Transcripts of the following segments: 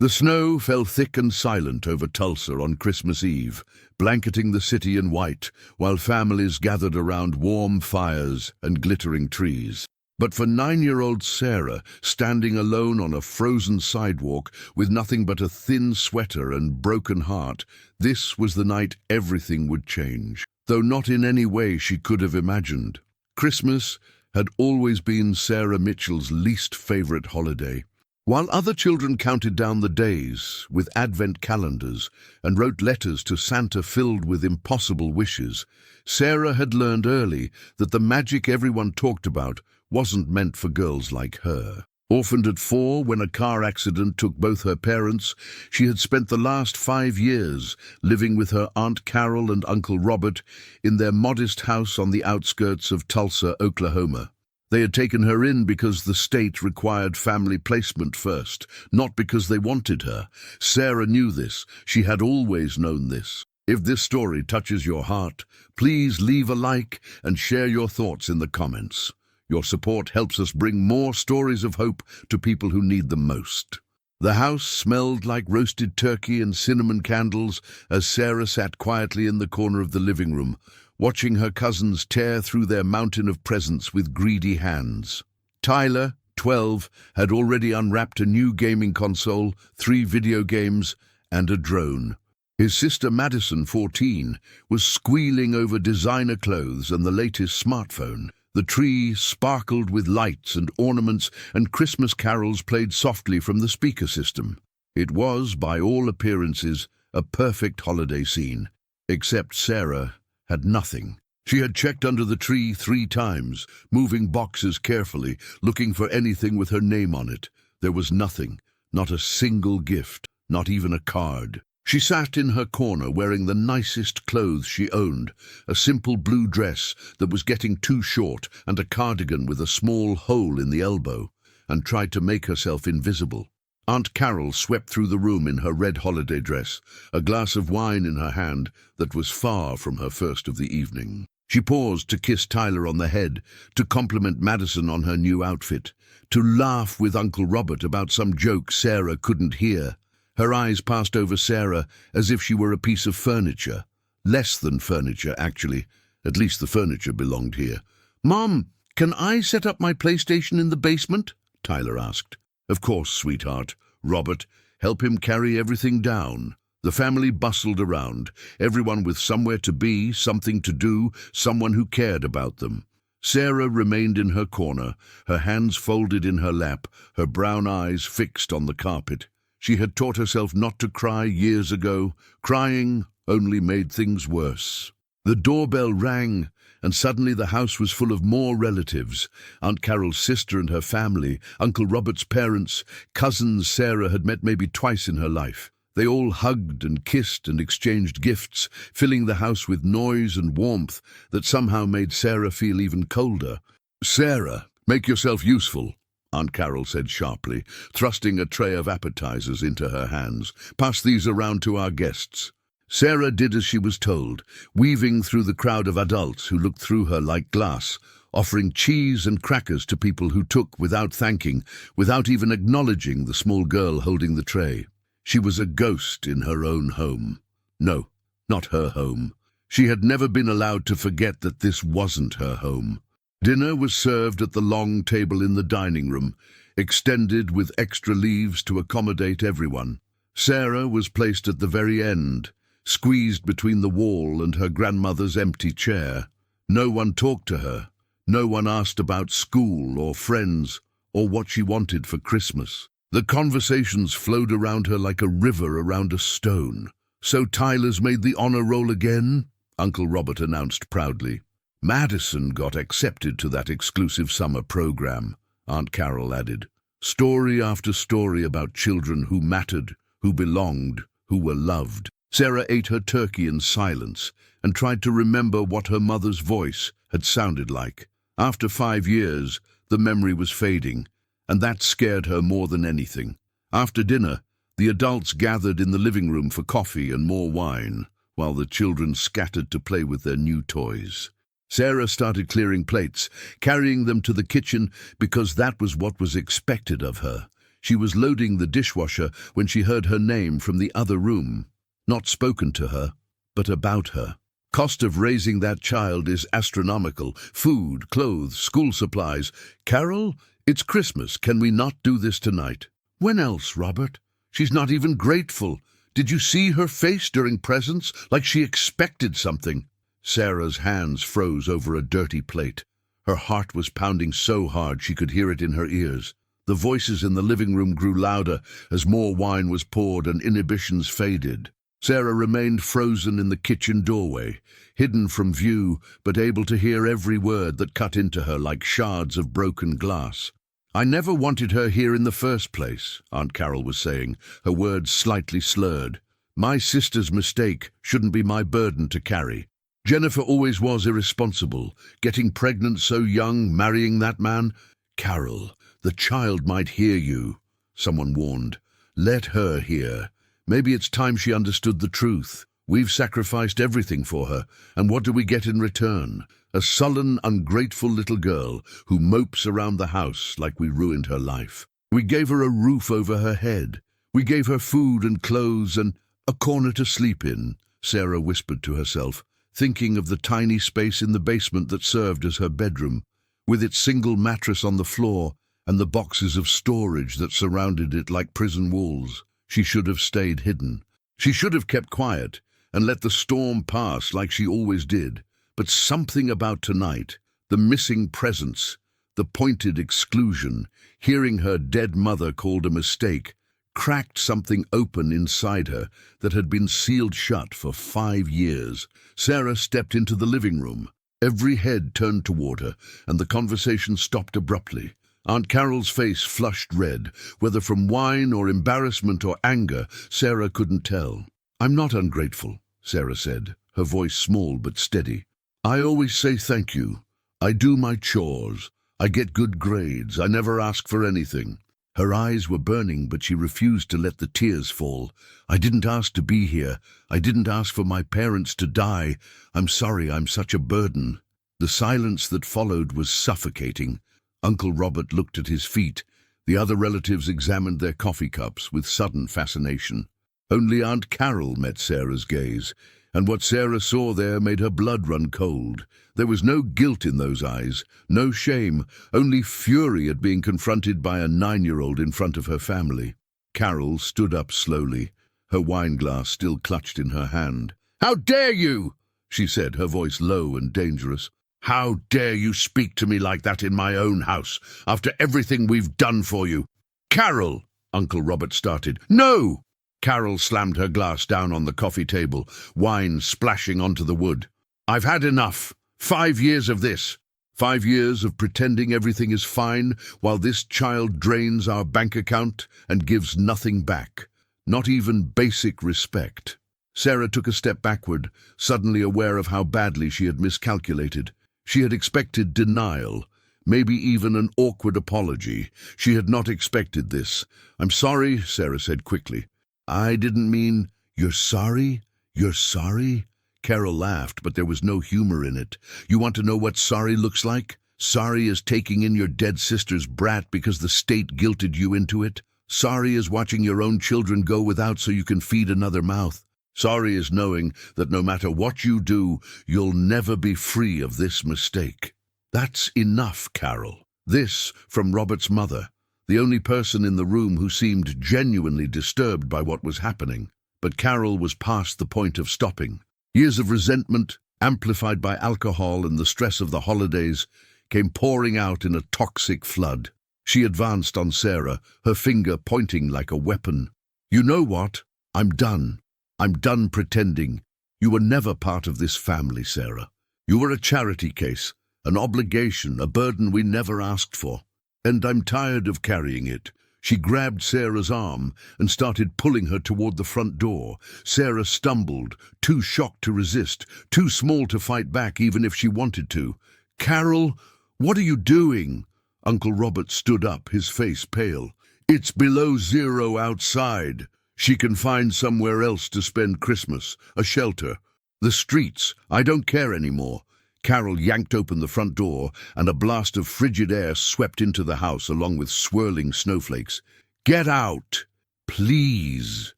The snow fell thick and silent over Tulsa on Christmas Eve, blanketing the city in white, while families gathered around warm fires and glittering trees. But for 9-year-old Sarah, standing alone on a frozen sidewalk with nothing but a thin sweater and broken heart, this was the night everything would change, though not in any way she could have imagined. Christmas had always been Sarah Mitchell's least favorite holiday. While other children counted down the days with advent calendars and wrote letters to Santa filled with impossible wishes, Sarah had learned early that the magic everyone talked about wasn't meant for girls like her. Orphaned at 4 when a car accident took both her parents, she had spent the last 5 years living with her Aunt Carol and Uncle Robert in their modest house on the outskirts of Tulsa, Oklahoma. They had taken her in because the state required family placement first, not because they wanted her. Sarah knew this. She had always known this. If this story touches your heart, please leave a like and share your thoughts in the comments. Your support helps us bring more stories of hope to people who need them most. The house smelled like roasted turkey and cinnamon candles as Sarah sat quietly in the corner of the living room, watching her cousins tear through their mountain of presents with greedy hands. Tyler, 12, had already unwrapped a new gaming console, 3 video games, and a drone. His sister Madison, 14, was squealing over designer clothes and the latest smartphone. The tree sparkled with lights and ornaments, and Christmas carols played softly from the speaker system. It was, by all appearances, a perfect holiday scene. Except Sarah had nothing. She had checked under the tree 3 times, moving boxes carefully, looking for anything with her name on it. There was nothing, not a single gift, not even a card. She sat in her corner wearing the nicest clothes she owned, a simple blue dress that was getting too short and a cardigan with a small hole in the elbow, and tried to make herself invisible. Aunt Carol swept through the room in her red holiday dress, a glass of wine in her hand that was far from her first of the evening. She paused to kiss Tyler on the head, to compliment Madison on her new outfit, to laugh with Uncle Robert about some joke Sarah couldn't hear. Her eyes passed over Sarah as if she were a piece of furniture. Less than furniture, actually. At least the furniture belonged here. "Mom, can I set up my PlayStation in the basement?" Tyler asked. "Of course, sweetheart. Robert, help him carry everything down." The family bustled around, everyone with somewhere to be, something to do, someone who cared about them. Sarah remained in her corner, her hands folded in her lap, her brown eyes fixed on the carpet. She had taught herself not to cry years ago. Crying only made things worse. The doorbell rang, and suddenly the house was full of more relatives. Aunt Carol's sister and her family, Uncle Robert's parents, cousins Sarah had met maybe twice in her life. They all hugged and kissed and exchanged gifts, filling the house with noise and warmth that somehow made Sarah feel even colder. "Sarah, make yourself useful," Aunt Carol said sharply, thrusting a tray of appetizers into her hands. "Pass these around to our guests." Sarah did as she was told, weaving through the crowd of adults who looked through her like glass, offering cheese and crackers to people who took without thanking, without even acknowledging the small girl holding the tray. She was a ghost in her own home. No, not her home. She had never been allowed to forget that this wasn't her home. Dinner was served at the long table in the dining room, extended with extra leaves to accommodate everyone. Sarah was placed at the very end, squeezed between the wall and her grandmother's empty chair. No one talked to her. No one asked about school or friends or what she wanted for Christmas. The conversations flowed around her like a river around a stone. "So Tyler's made the honor roll again?" Uncle Robert announced proudly. "Madison got accepted to that exclusive summer program," Aunt Carol added. Story after story about children who mattered, who belonged, who were loved. Sarah ate her turkey in silence and tried to remember what her mother's voice had sounded like. After 5 years, the memory was fading, and that scared her more than anything. After dinner, the adults gathered in the living room for coffee and more wine, while the children scattered to play with their new toys. Sarah started clearing plates, carrying them to the kitchen because that was what was expected of her. She was loading the dishwasher when she heard her name from the other room. Not spoken to her, but about her. Cost of raising that child is astronomical. Food, clothes, school supplies. Carol, it's Christmas. Can we not do this tonight? When else, Robert? She's not even grateful. Did you see her face during presents? Like she expected something. Sarah's hands froze over a dirty plate. Her heart was pounding so hard she could hear it in her ears. The voices in the living room grew louder as more wine was poured and inhibitions faded. Sarah remained frozen in the kitchen doorway, hidden from view but able to hear every word that cut into her like shards of broken glass. "I never wanted her here in the first place," Aunt Carol was saying, her words slightly slurred. "My sister's mistake shouldn't be my burden to carry. Jennifer always was irresponsible, getting pregnant so young, marrying that man." "Carol, the child might hear you," someone warned. "Let her hear. Maybe it's time she understood the truth. We've sacrificed everything for her, and what do we get in return? A sullen, ungrateful little girl who mopes around the house like we ruined her life. We gave her a roof over her head. We gave her food and clothes and a corner to sleep in," Sarah whispered to herself, thinking of the tiny space in the basement that served as her bedroom, with its single mattress on the floor and the boxes of storage that surrounded it like prison walls. She should have stayed hidden. She should have kept quiet and let the storm pass like she always did. But something about tonight, the missing presence, the pointed exclusion, hearing her dead mother called a mistake, cracked something open inside her that had been sealed shut for 5 years. Sarah stepped into the living room. Every head turned toward her, and the conversation stopped abruptly. Aunt Carol's face flushed red, whether from wine or embarrassment or anger, Sarah couldn't tell. "I'm not ungrateful," Sarah said, her voice small but steady. "I always say thank you. I do my chores. I get good grades. I never ask for anything." Her eyes were burning, but she refused to let the tears fall. "I didn't ask to be here. I didn't ask for my parents to die. I'm sorry I'm such a burden." The silence that followed was suffocating. Uncle Robert looked at his feet. The other relatives examined their coffee cups with sudden fascination. Only Aunt Carol met Sarah's gaze, and what Sarah saw there made her blood run cold. There was no guilt in those eyes, no shame, only fury at being confronted by a 9-year-old in front of her family. Carol stood up slowly, her wineglass still clutched in her hand. "How dare you?" she said, her voice low and dangerous. "How dare you speak to me like that in my own house, after everything we've done for you?" "Carol!" Uncle Robert started. "No!" Carol slammed her glass down on the coffee table, wine splashing onto the wood. "I've had enough. 5 years of this. 5 years of pretending everything is fine while this child drains our bank account and gives nothing back. Not even basic respect." Sarah took a step backward, suddenly aware of how badly she had miscalculated. She had expected denial, maybe even an awkward apology. She had not expected this. "I'm sorry," Sarah said quickly. "I didn't mean—" "You're sorry? You're sorry?" Carol laughed, but there was no humor in it. "You want to know what sorry looks like? Sorry is taking in your dead sister's brat because the state guilted you into it. Sorry is watching your own children go without so you can feed another mouth. Sorry is knowing that no matter what you do, you'll never be free of this mistake." "That's enough, Carol." This from Robert's mother, the only person in the room who seemed genuinely disturbed by what was happening. But Carol was past the point of stopping. Years of resentment, amplified by alcohol and the stress of the holidays, came pouring out in a toxic flood. She advanced on Sarah, her finger pointing like a weapon. "You know what? I'm done. I'm done pretending. You were never part of this family, Sarah. You were a charity case, an obligation, a burden we never asked for. And I'm tired of carrying it." She grabbed Sarah's arm and started pulling her toward the front door. Sarah stumbled, too shocked to resist, too small to fight back even if she wanted to. "Carol, what are you doing?" Uncle Robert stood up, his face pale. "It's below zero outside. She can find somewhere else to spend Christmas, a shelter. The streets, I don't care anymore." Carol yanked open the front door, and a blast of frigid air swept into the house along with swirling snowflakes. "Get out! Please,"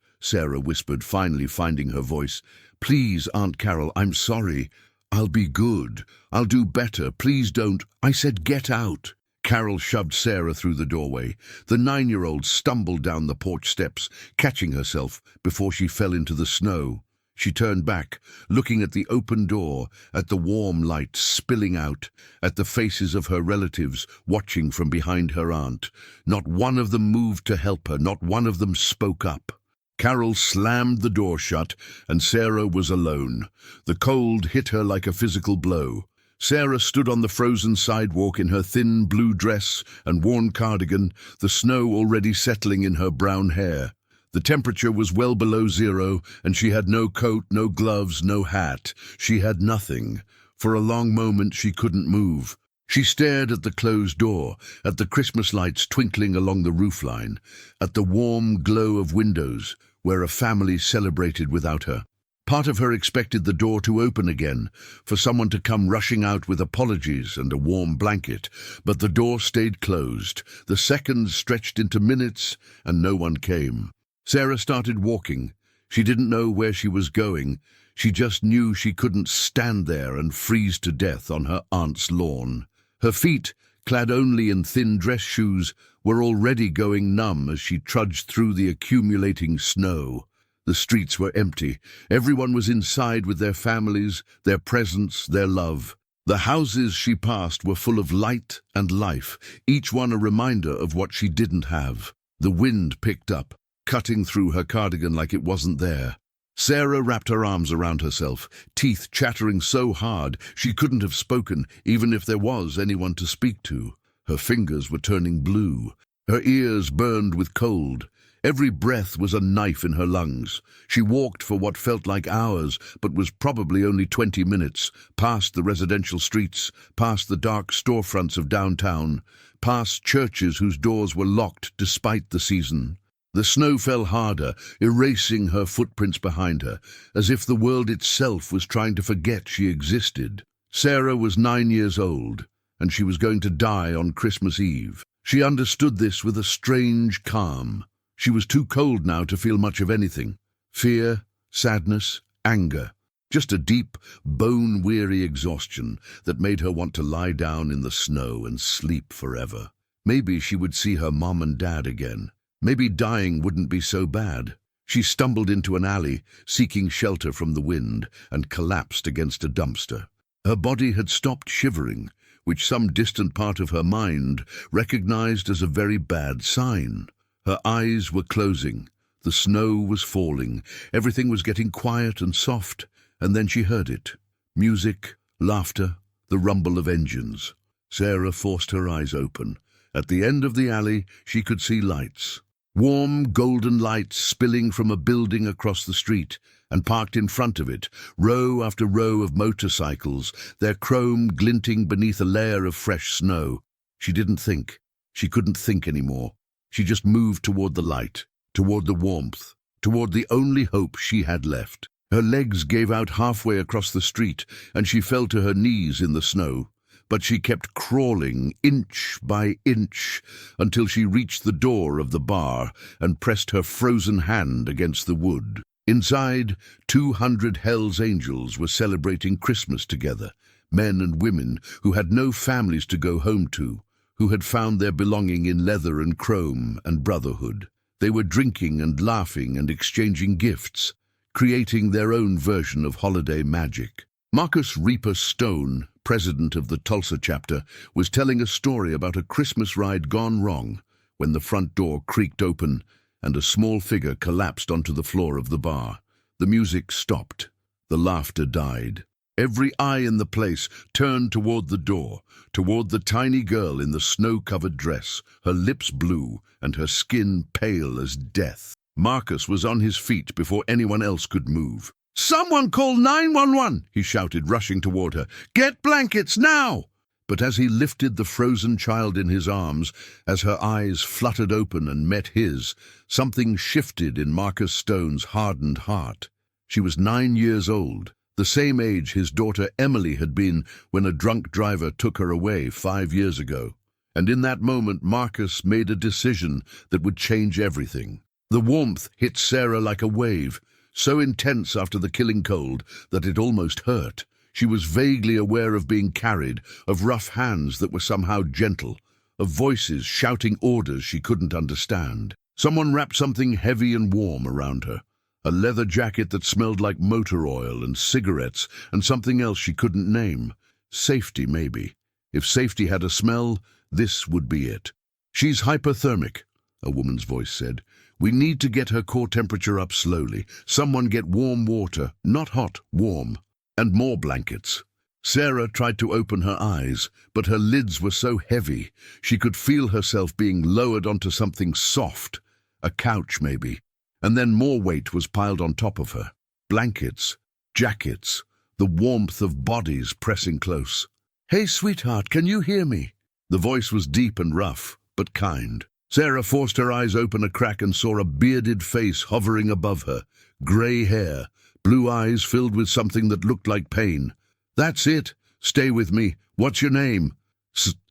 Sarah whispered, finally finding her voice. "Please, Aunt Carol, I'm sorry. I'll be good. I'll do better. Please don't. I said get out." Carol shoved Sarah through the doorway. The 9-year-old stumbled down the porch steps, catching herself before she fell into the snow. She turned back, looking at the open door, at the warm light spilling out, at the faces of her relatives watching from behind her aunt. Not one of them moved to help her, not one of them spoke up. Carol slammed the door shut, and Sarah was alone. The cold hit her like a physical blow. Sarah stood on the frozen sidewalk in her thin blue dress and worn cardigan, the snow already settling in her brown hair. The temperature was well below zero, and she had no coat, no gloves, no hat. She had nothing. For a long moment she couldn't move. She stared at the closed door, at the Christmas lights twinkling along the roofline, at the warm glow of windows, where a family celebrated without her. Part of her expected the door to open again, for someone to come rushing out with apologies and a warm blanket, but the door stayed closed. The seconds stretched into minutes, and no one came. Sarah started walking. She didn't know where she was going. She just knew she couldn't stand there and freeze to death on her aunt's lawn. Her feet, clad only in thin dress shoes, were already going numb as she trudged through the accumulating snow. The streets were empty. Everyone was inside with their families, their presents, their love. The houses she passed were full of light and life, each one a reminder of what she didn't have. The wind picked up, cutting through her cardigan like it wasn't there. Sarah wrapped her arms around herself, teeth chattering so hard she couldn't have spoken even if there was anyone to speak to. Her fingers were turning blue. Her ears burned with cold. Every breath was a knife in her lungs. She walked for what felt like hours, but was probably only 20 minutes, past the residential streets, past the dark storefronts of downtown, past churches whose doors were locked despite the season. The snow fell harder, erasing her footprints behind her, as if the world itself was trying to forget she existed. Sarah was 9 years old, and she was going to die on Christmas Eve. She understood this with a strange calm. She was too cold now to feel much of anything. Fear, sadness, anger. Just a deep, bone-weary exhaustion that made her want to lie down in the snow and sleep forever. Maybe she would see her mom and dad again. Maybe dying wouldn't be so bad. She stumbled into an alley, seeking shelter from the wind, and collapsed against a dumpster. Her body had stopped shivering, which some distant part of her mind recognized as a very bad sign. Her eyes were closing. The snow was falling. Everything was getting quiet and soft, and then she heard it. Music, laughter, the rumble of engines. Sarah forced her eyes open. At the end of the alley, she could see lights. Warm, golden lights spilling from a building across the street, and parked in front of it, row after row of motorcycles, their chrome glinting beneath a layer of fresh snow. She didn't think. She couldn't think anymore. She just moved toward the light, toward the warmth, toward the only hope she had left. Her legs gave out halfway across the street, and she fell to her knees in the snow. But she kept crawling, inch by inch, until she reached the door of the bar and pressed her frozen hand against the wood. Inside, 200 Hell's Angels were celebrating Christmas together, men and women who had no families to go home to, who had found their belonging in leather and chrome and brotherhood. They were drinking and laughing and exchanging gifts, creating their own version of holiday magic. Marcus Reaper Stone, president of the Tulsa chapter, was telling a story about a Christmas ride gone wrong when the front door creaked open and a small figure collapsed onto the floor of the bar. The music stopped. The laughter died. Every eye in the place turned toward the door, toward the tiny girl in the snow-covered dress, her lips blue and her skin pale as death. Marcus was on his feet before anyone else could move. "Someone call 911!" he shouted, rushing toward her. "Get blankets, now!" But as he lifted the frozen child in his arms, as her eyes fluttered open and met his, something shifted in Marcus Stone's hardened heart. She was 9 years old, the same age his daughter Emily had been when a drunk driver took her away 5 years ago. And in that moment, Marcus made a decision that would change everything. The warmth hit Sarah like a wave, so intense after the killing cold that it almost hurt. She was vaguely aware of being carried, of rough hands that were somehow gentle, of voices shouting orders she couldn't understand. Someone wrapped something heavy and warm around her. A leather jacket that smelled like motor oil and cigarettes and something else she couldn't name. Safety, maybe. If safety had a smell, this would be it. "She's hypothermic," a woman's voice said. "We need to get her core temperature up slowly. Someone get warm water, not hot, warm. And more blankets." Sarah tried to open her eyes, but her lids were so heavy she could feel herself being lowered onto something soft, a couch maybe. And then more weight was piled on top of her. Blankets, jackets, the warmth of bodies pressing close. "Hey, sweetheart, can you hear me?" The voice was deep and rough, but kind. Sarah forced her eyes open a crack and saw a bearded face hovering above her, grey hair, blue eyes filled with something that looked like pain. "That's it. Stay with me. What's your name?"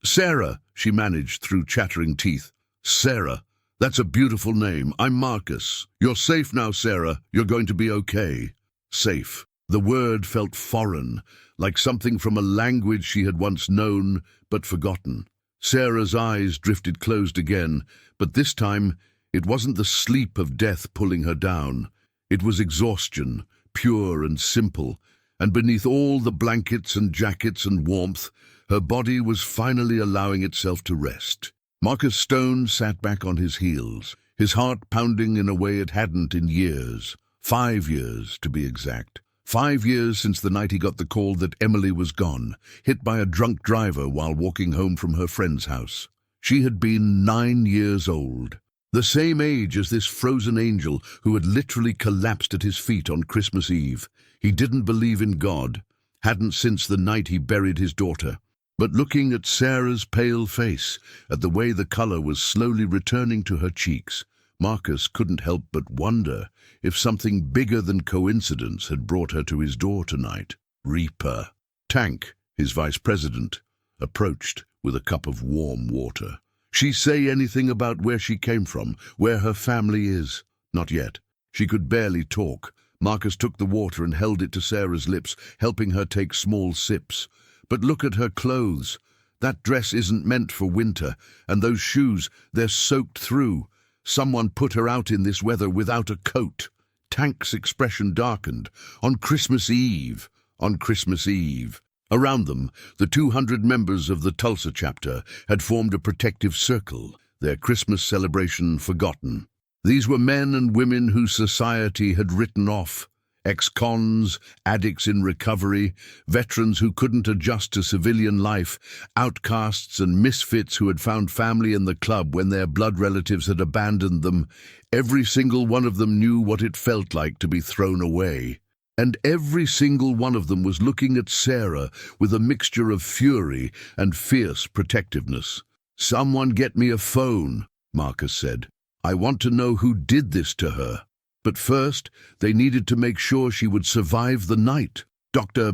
Sarah, she managed through chattering teeth. "Sarah. That's a beautiful name. I'm Marcus. You're safe now, Sarah. You're going to be okay." Safe. The word felt foreign, like something from a language she had once known but forgotten. Sarah's eyes drifted closed again, but this time it wasn't the sleep of death pulling her down. It was exhaustion, pure and simple, and beneath all the blankets and jackets and warmth, her body was finally allowing itself to rest. Marcus Stone sat back on his heels, his heart pounding in a way it hadn't in years. 5 years, to be exact. 5 years since the night he got the call that Emily was gone, hit by a drunk driver while walking home from her friend's house. She had been 9 years old, the same age as this frozen angel who had literally collapsed at his feet on Christmas Eve. He didn't believe in God, hadn't since the night he buried his daughter. But looking at Sarah's pale face, at the way the color was slowly returning to her cheeks, Marcus couldn't help but wonder if something bigger than coincidence had brought her to his door tonight. Reaper. Tank, his vice president, approached with a cup of warm water. "She say anything about where she came from, where her family is?" "Not yet." She could barely talk. Marcus took the water and held it to Sarah's lips, helping her take small sips. "But look at her clothes. That dress isn't meant for winter, and those shoes, they're soaked through. Someone put her out in this weather without a coat." Tank's expression darkened. "On Christmas Eve. On Christmas Eve." Around them, the 200 members of the Tulsa chapter had formed a protective circle, their Christmas celebration forgotten. These were men and women whose society had written off. Ex-cons, addicts in recovery, veterans who couldn't adjust to civilian life, outcasts and misfits who had found family in the club when their blood relatives had abandoned them. Every single one of them knew what it felt like to be thrown away. And every single one of them was looking at Sarah with a mixture of fury and fierce protectiveness. "Someone get me a phone," Marcus said. "I want to know who did this to her." But first, they needed to make sure she would survive the night. Dr.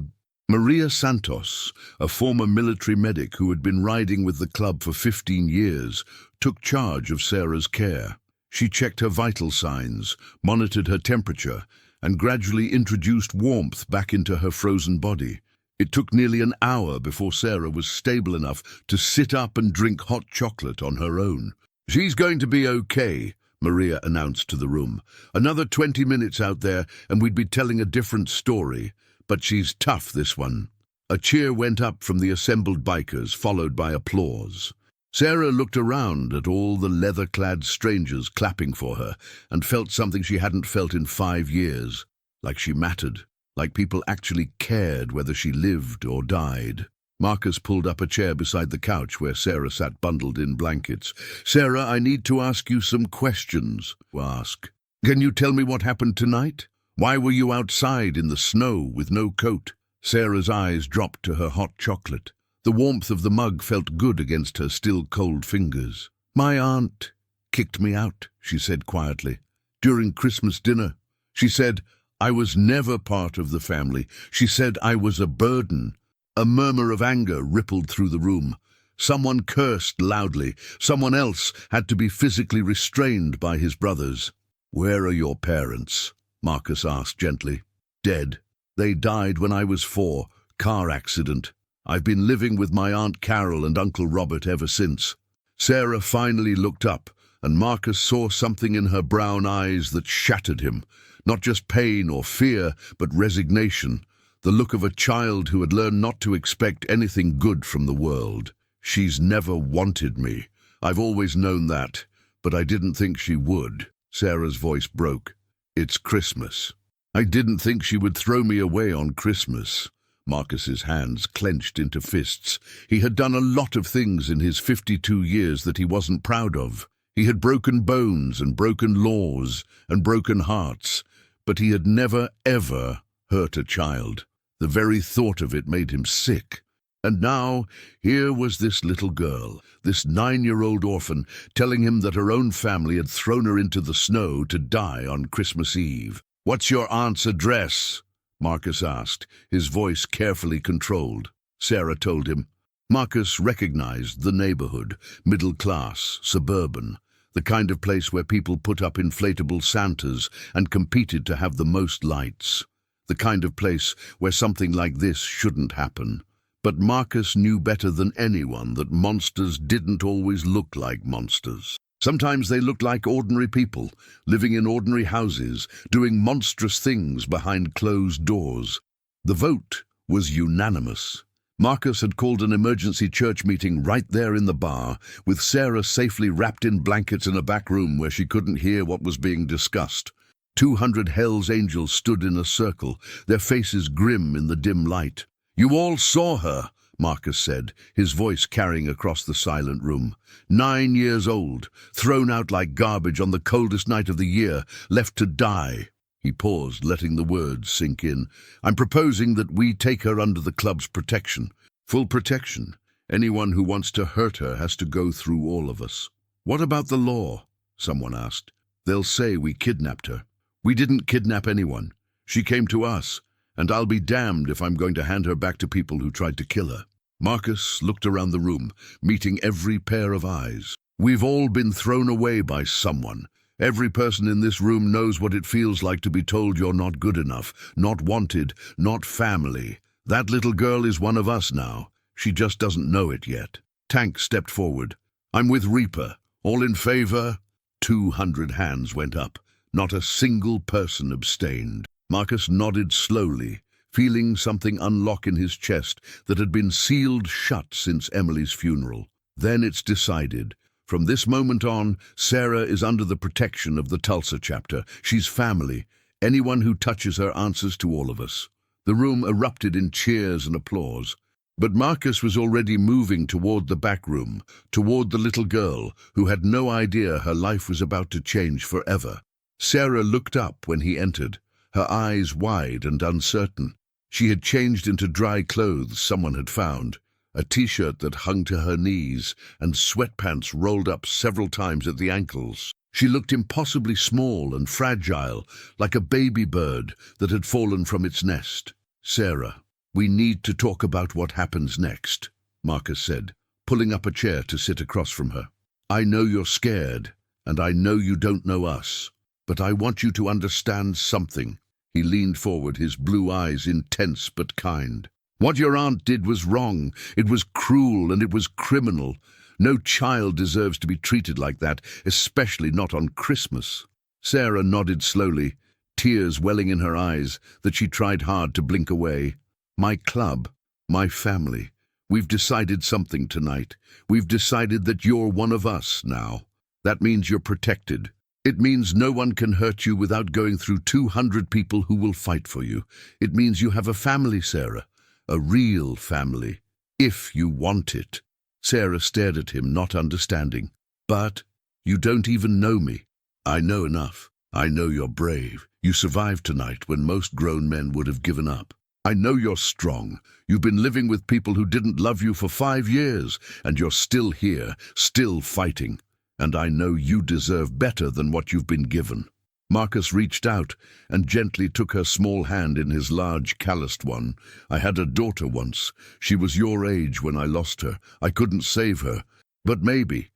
Maria Santos, a former military medic who had been riding with the club for 15 years, took charge of Sarah's care. She checked her vital signs, monitored her temperature, and gradually introduced warmth back into her frozen body. It took nearly an hour before Sarah was stable enough to sit up and drink hot chocolate on her own. "She's going to be okay," Maria announced to the room. "Another 20 minutes out there and we'd be telling a different story. But she's tough, this one." A cheer went up from the assembled bikers, followed by applause. Sarah looked around at all the leather-clad strangers clapping for her and felt something she hadn't felt in 5 years. Like she mattered. Like people actually cared whether she lived or died. Marcus pulled up a chair beside the couch where Sarah sat bundled in blankets. "Sarah, I need to ask you some questions." "Ask." "Can you tell me what happened tonight? Why were you outside in the snow with no coat?" Sarah's eyes dropped to her hot chocolate. The warmth of the mug felt good against her still cold fingers. "My aunt kicked me out," she said quietly. "During Christmas dinner. She said I was never part of the family. She said I was a burden." A murmur of anger rippled through the room. Someone cursed loudly. Someone else had to be physically restrained by his brothers. "Where are your parents?" Marcus asked gently. "Dead. They died when I was 4. Car accident. I've been living with my Aunt Carol and Uncle Robert ever since." Sarah finally looked up, and Marcus saw something in her brown eyes that shattered him. Not just pain or fear, but resignation. The look of a child who had learned not to expect anything good from the world. "She's never wanted me. I've always known that, but I didn't think she would." Sarah's voice broke. "It's Christmas. I didn't think she would throw me away on Christmas." Marcus's hands clenched into fists. He had done a lot of things in his 52 years that he wasn't proud of. He had broken bones and broken laws and broken hearts, but he had never, ever hurt a child. The very thought of it made him sick. And now, here was this little girl, this 9-year-old orphan, telling him that her own family had thrown her into the snow to die on Christmas Eve. "What's your aunt's address?" Marcus asked, his voice carefully controlled. Sarah told him. Marcus recognized the neighborhood, middle class, suburban, the kind of place where people put up inflatable Santas and competed to have the most lights. The kind of place where something like this shouldn't happen. But Marcus knew better than anyone that monsters didn't always look like monsters. Sometimes they looked like ordinary people, living in ordinary houses, doing monstrous things behind closed doors. The vote was unanimous. Marcus had called an emergency church meeting right there in the bar, with Sarah safely wrapped in blankets in a back room where she couldn't hear what was being discussed. 200 Hell's Angels stood in a circle, their faces grim in the dim light. "You all saw her," Marcus said, his voice carrying across the silent room. 9 years old, thrown out like garbage on the coldest night of the year, left to die. He paused, letting the words sink in. "I'm proposing that we take her under the club's protection. Full protection. Anyone who wants to hurt her has to go through all of us." "What about the law?" someone asked. "They'll say we kidnapped her." "We didn't kidnap anyone. She came to us, and I'll be damned if I'm going to hand her back to people who tried to kill her." Marcus looked around the room, meeting every pair of eyes. "We've all been thrown away by someone. Every person in this room knows what it feels like to be told you're not good enough, not wanted, not family. That little girl is one of us now. She just doesn't know it yet." Tank stepped forward. "I'm with Reaper. All in favor?" 200 hands went up. Not a single person abstained. Marcus nodded slowly, feeling something unlock in his chest that had been sealed shut since Emily's funeral. "Then it's decided. From this moment on, Sarah is under the protection of the Tulsa chapter. She's family. Anyone who touches her answers to all of us." The room erupted in cheers and applause. But Marcus was already moving toward the back room, toward the little girl who had no idea her life was about to change forever. Sarah looked up when he entered, her eyes wide and uncertain. She had changed into dry clothes someone had found, a t-shirt that hung to her knees and sweatpants rolled up several times at the ankles. She looked impossibly small and fragile, like a baby bird that had fallen from its nest. "Sarah, we need to talk about what happens next," Marcus said, pulling up a chair to sit across from her. "I know you're scared, and I know you don't know us, but I want you to understand something." He leaned forward, his blue eyes intense but kind. "What your aunt did was wrong. It was cruel and it was criminal. No child deserves to be treated like that, especially not on Christmas." Sarah nodded slowly, tears welling in her eyes that she tried hard to blink away. "My club, my family. We've decided something tonight. We've decided that you're one of us now. That means you're protected. It means no one can hurt you without going through 200 people who will fight for you. It means you have a family, Sarah. A real family. If you want it." Sarah stared at him, not understanding. "But you don't even know me." "I know enough. I know you're brave. You survived tonight when most grown men would have given up. I know you're strong. You've been living with people who didn't love you for 5 years, and you're still here, still fighting. And I know you deserve better than what you've been given." Marcus reached out and gently took her small hand in his large, calloused one. "I had a daughter once. She was your age when I lost her. I couldn't save her. But maybe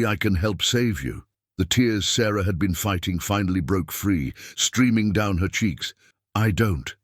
I can help save you." The tears Sarah had been fighting finally broke free, streaming down her cheeks. I don't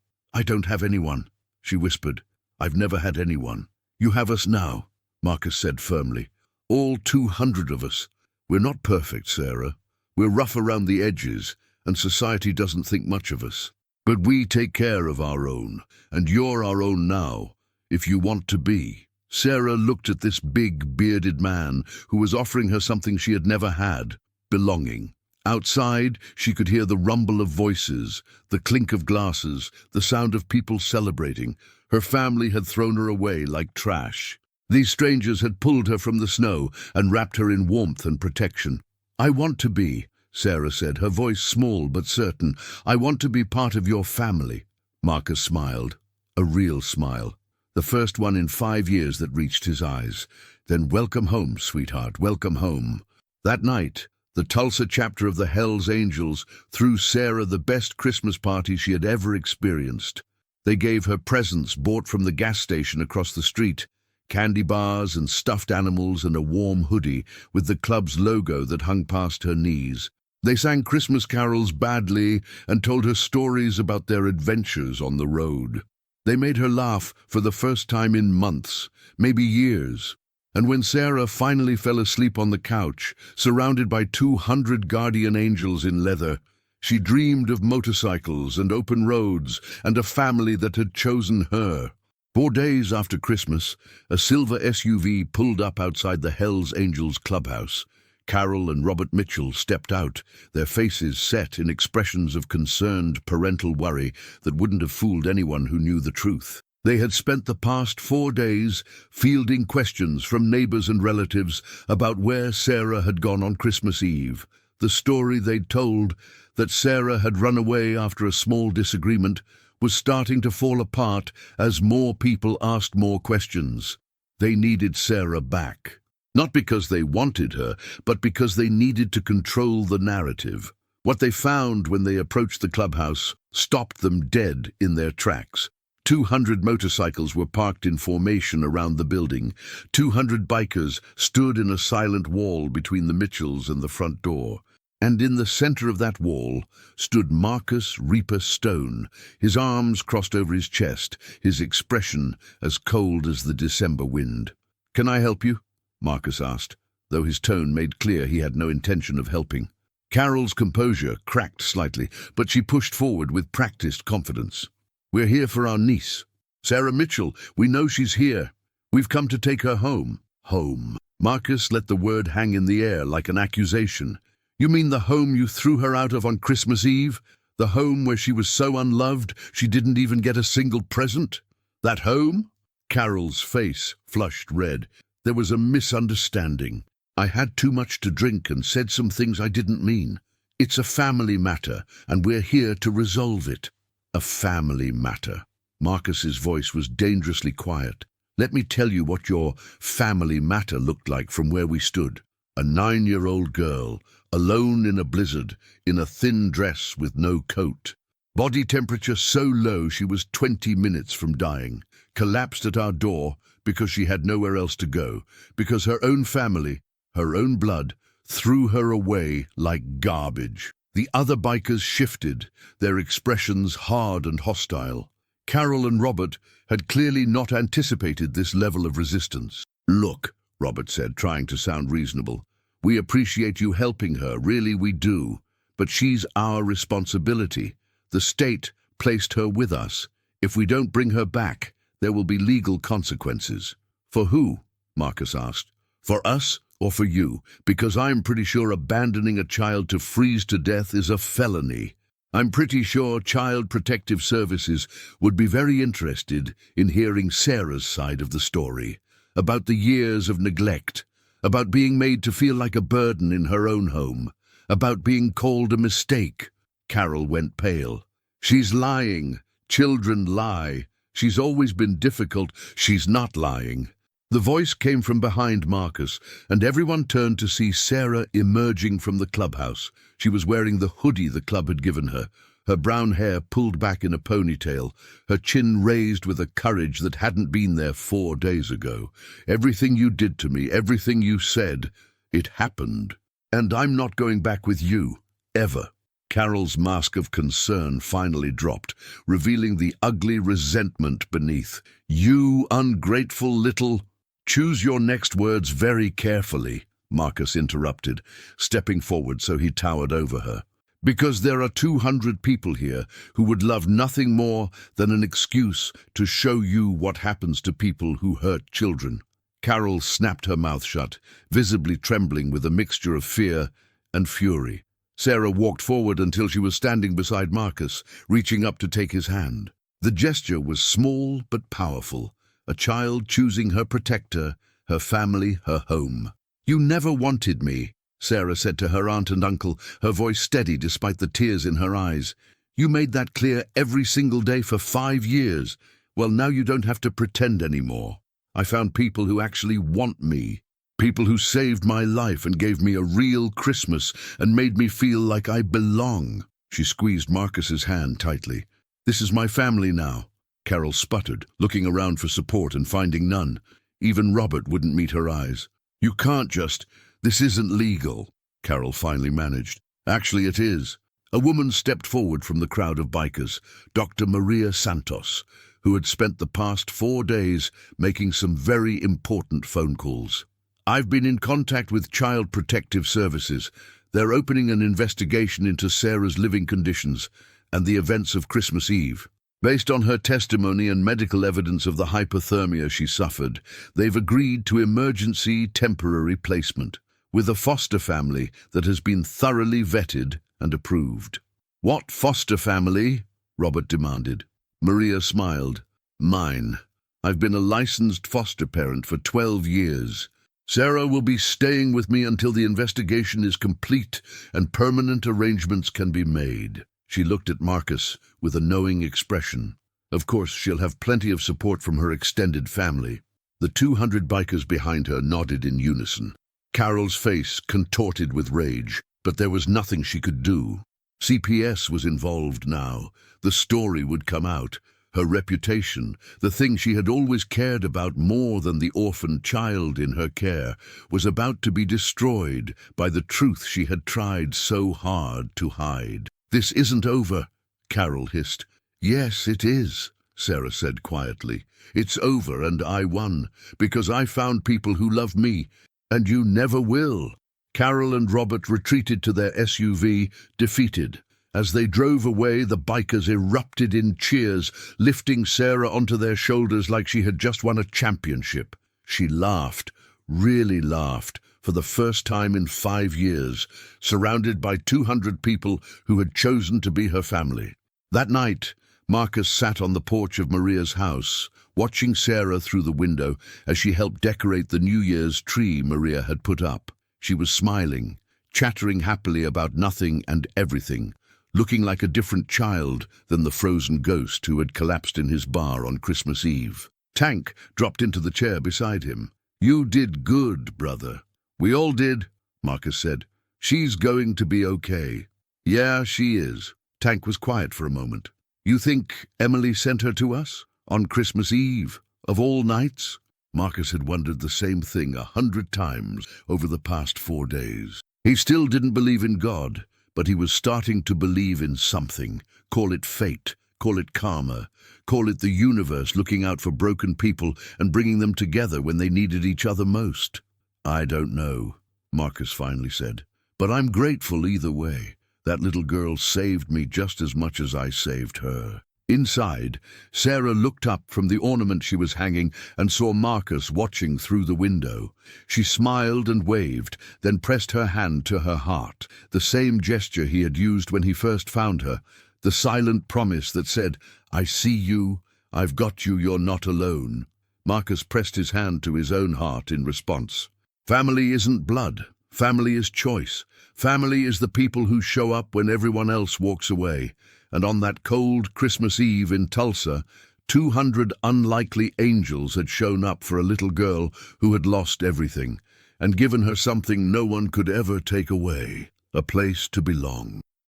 have anyone," she whispered. "I've never had anyone." "You have us now," Marcus said firmly. "All 200 of us. We're not perfect, Sarah. We're rough around the edges, and society doesn't think much of us. But we take care of our own, and you're our own now, if you want to be." Sarah looked at this big, bearded man who was offering her something she had never had: belonging. Outside, she could hear the rumble of voices, the clink of glasses, the sound of people celebrating. Her family had thrown her away like trash. These strangers had pulled her from the snow and wrapped her in warmth and protection. "I want to be," Sarah said, her voice small but certain. "I want to be part of your family." Marcus smiled, a real smile, the first one in 5 years that reached his eyes. "Then welcome home, sweetheart, welcome home." That night, the Tulsa chapter of the Hells Angels threw Sarah the best Christmas party she had ever experienced. They gave her presents bought from the gas station across the street, candy bars and stuffed animals and a warm hoodie with the club's logo that hung past her knees. They sang Christmas carols badly and told her stories about their adventures on the road. They made her laugh for the first time in months, maybe years. And when Sarah finally fell asleep on the couch, surrounded by 200 guardian angels in leather, she dreamed of motorcycles and open roads and a family that had chosen her. 4 days after Christmas, a silver SUV pulled up outside the Hells Angels clubhouse. Carol and Robert Mitchell stepped out, their faces set in expressions of concerned parental worry that wouldn't have fooled anyone who knew the truth. They had spent the past 4 days fielding questions from neighbors and relatives about where Sarah had gone on Christmas Eve. The story they'd told, that Sarah had run away after a small disagreement, was starting to fall apart as more people asked more questions. They needed Sarah back. Not because they wanted her, but because they needed to control the narrative. What they found when they approached the clubhouse stopped them dead in their tracks. 200 motorcycles were parked in formation around the building. 200 bikers stood in a silent wall between the Mitchells and the front door. And in the center of that wall stood Marcus Reaper Stone, his arms crossed over his chest, his expression as cold as the December wind. "Can I help you?" Marcus asked, though his tone made clear he had no intention of helping. Carol's composure cracked slightly, but she pushed forward with practiced confidence. "We're here for our niece, Sarah Mitchell. We know she's here. We've come to take her home." Home. Marcus let the word hang in the air like an accusation. "You mean the home you threw her out of on Christmas Eve? The home where she was so unloved she didn't even get a single present? That home?" Carol's face flushed red. "There was a misunderstanding. I had too much to drink and said some things I didn't mean. It's a family matter, and we're here to resolve it." A family matter. Marcus's voice was dangerously quiet. "Let me tell you what your family matter looked like from where we stood. A 9-year-old girl, alone in a blizzard, in a thin dress with no coat. Body temperature so low she was 20 minutes from dying. Collapsed at our door because she had nowhere else to go, because her own family, her own blood, threw her away like garbage." The other bikers shifted, their expressions hard and hostile. Carol and Robert had clearly not anticipated this level of resistance. "Look," Robert said, trying to sound reasonable, "we appreciate you helping her, really we do. But she's our responsibility. The state placed her with us. If we don't bring her back, there will be legal consequences." "For who?" Marcus asked. "For us or for you? Because I'm pretty sure abandoning a child to freeze to death is a felony. I'm pretty sure Child Protective Services would be very interested in hearing Sarah's side of the story, about the years of neglect, about being made to feel like a burden in her own home, about being called a mistake." Carol went pale. "She's lying. Children lie. She's always been difficult. She's not lying. The voice came from behind Marcus, and everyone turned to see Sarah emerging from the clubhouse. She was wearing the hoodie the club had given her, her brown hair pulled back in a ponytail, her chin raised with a courage that hadn't been there 4 days ago. "Everything you did to me, everything you said, it happened. And I'm not going back with you, ever." Carol's mask of concern finally dropped, revealing the ugly resentment beneath. "You ungrateful little—" "Choose your next words very carefully," Marcus interrupted, stepping forward so he towered over her. "Because there are 200 people here who would love nothing more than an excuse to show you what happens to people who hurt children." Carol snapped her mouth shut, visibly trembling with a mixture of fear and fury. Sarah walked forward until she was standing beside Marcus, reaching up to take his hand. The gesture was small but powerful, a child choosing her protector, her family, her home. "You never wanted me," Sarah said to her aunt and uncle, her voice steady despite the tears in her eyes. "You made that clear every single day for 5 years. Well, now you don't have to pretend anymore. I found people who actually want me. People who saved my life and gave me a real Christmas and made me feel like I belong." She squeezed Marcus's hand tightly. "This is my family now." Carol sputtered, looking around for support and finding none. Even Robert wouldn't meet her eyes. "You can't just— This isn't legal," Carol finally managed. "Actually, it is." A woman stepped forward from the crowd of bikers, Dr. Maria Santos, who had spent the past 4 days making some very important phone calls. "I've been in contact with Child Protective Services. They're opening an investigation into Sarah's living conditions and the events of Christmas Eve. Based on her testimony and medical evidence of the hypothermia she suffered, they've agreed to emergency temporary placement with a foster family that has been thoroughly vetted and approved." "What foster family?" Robert demanded. Maria smiled. "Mine. I've been a licensed foster parent for 12 years. Sarah will be staying with me until the investigation is complete and permanent arrangements can be made." She looked at Marcus with a knowing expression. Of course, she'll have plenty of support from her extended family. The 200 bikers behind her nodded in unison. Carol's face contorted with rage, but there was nothing she could do. CPS was involved now. The story would come out. Her reputation, the thing she had always cared about more than the orphaned child in her care, was about to be destroyed by the truth she had tried so hard to hide. "This isn't over," Carol hissed. "Yes, it is," Sarah said quietly. "It's over and I won, because I found people who love me, and you never will." Carol and Robert retreated to their SUV, defeated. As they drove away, the bikers erupted in cheers, lifting Sarah onto their shoulders like she had just won a championship. She laughed, really laughed, for the first time in 5 years, surrounded by 200 people who had chosen to be her family. That night, Marcus sat on the porch of Maria's house, watching Sarah through the window as she helped decorate the New Year's tree Maria had put up. She was smiling, chattering happily about nothing and everything, looking like a different child than the frozen ghost who had collapsed in his bar on Christmas Eve. Tank dropped into the chair beside him. "You did good, brother." "We all did," Marcus said. "She's going to be okay." "Yeah, she is." Tank was quiet for a moment. "You think Emily sent her to us? On Christmas Eve, of all nights?" Marcus had wondered the same thing 100 times over the past 4 days. He still didn't believe in God, but he was starting to believe in something. Call it fate, call it karma, call it the universe looking out for broken people and bringing them together when they needed each other most. "I don't know," Marcus finally said, "but I'm grateful either way. That little girl saved me just as much as I saved her." Inside, Sarah looked up from the ornament she was hanging and saw Marcus watching through the window. She smiled and waved, then pressed her hand to her heart, the same gesture he had used when he first found her, the silent promise that said, "I see you, I've got you, you're not alone." Marcus pressed his hand to his own heart in response. Family isn't blood. Family is choice. Family is the people who show up when everyone else walks away. And on that cold Christmas Eve in Tulsa, 200 unlikely angels had shown up for a little girl who had lost everything and given her something no one could ever take away, a place to belong.